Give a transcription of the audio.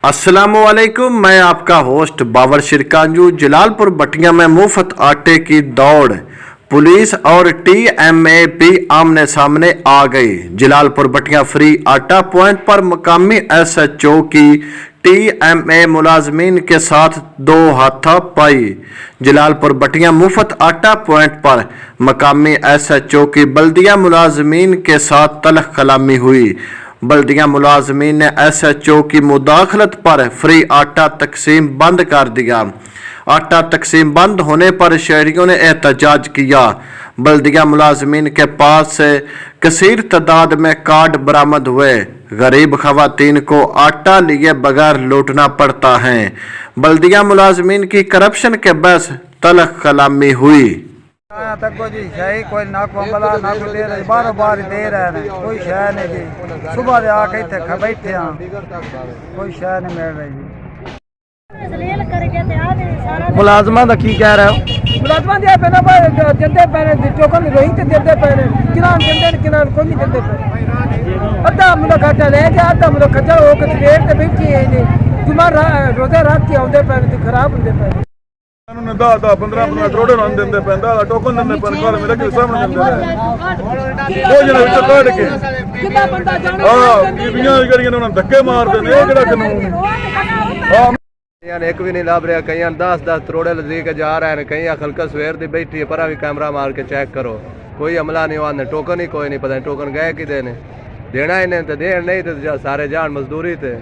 अस्सलामुअलैकुम, मैं आपका होस्ट बाबर शिरकांजू। जलालपुर बटिया में मुफ्त आटे की दौड़, पुलिस और टीएमएपी आमने सामने आ गई। जलालपुर बटिया फ्री आटा पॉइंट पर मकामी एसएचओ की टीएमए मुलाजमीन के साथ दो हाथापाई। जलालपुर बटिया मुफ्त आटा पॉइंट पर मकामी एसएचओ की बल्दिया मुलाजमीन के साथ तलख कलामी हुई। बल्दिया मुलाजमीन ने एसएचओ की मुदाखलत पर फ्री आटा तकसीम बंद कर दिया। आटा तकसीम बंद होने पर शहरियों ने एहतजाज किया। बल्दिया मुलाजमीन के पास से कसीर तादाद में कार्ड बरामद हुए। गरीब खवातीन को आटा लिए बगैर लूटना पड़ता है। बल्दिया मुलाजमीन की करप्शन के बहस तलख कलामी हुई। तक जी शाही कोई ना को अमला ना को दे रहे बार बार दे रहे हैं, कोई शह नहीं जी। सुबह दे आके इतने बैठे हैं, कोई शह नहीं मिल रही जी। मुलाजमान का की कह रहे हो? मुलाजमान दे पे ना जंदे पे टोकन रोही ते जंदे पे किरान जंदे किरान कोई नहीं जंदे पे अद्धा मुंडा घाटा ले गया, अद्धा मुंडा खजल हो के सवेर ते बैठी है ने तुम्हारा रोजे रात के आंदे पे ते खराब होंदे पे। 10-15 ਕਰੋੜੇ ਰਨ ਦਿੰਦੇ ਪੈਂਦਾ ਟੋਕਨ ਦਿੰਦੇ ਪੈਨ ਘਰ ਮੇਰੇ ਕੇ ਸਾਹਮਣੇ ਦਿੰਦੇ ਉਹ ਜਿਹੜਾ ਵਿੱਚ ਕੱਢ ਕੇ ਕਿੰਨਾ ਬੰਦਾ ਜਾਣਾ ਬੀਬੀਆਂ ਜਿਹੜੀਆਂ ਉਹਨਾਂ ਨੂੰ ਧੱਕੇ ਮਾਰਦੇ ਨੇ ਇਹ ਕਿਹੜਾ ਕਾਨੂੰਨ यार एक भी नहीं लाभ रहा, कहीं 10-10 करोड़ लदी के जा रहे हैं, कहीं खलका सवेर दी बैठी है, पर भी कैमरा मार के चेक करो, कोई हमला नहीं हुआ, टोकन ही कोई नहीं पता टोकन गए कि देने देना ही नहीं तो देना नहीं तो सारे जान मजदूरी थे।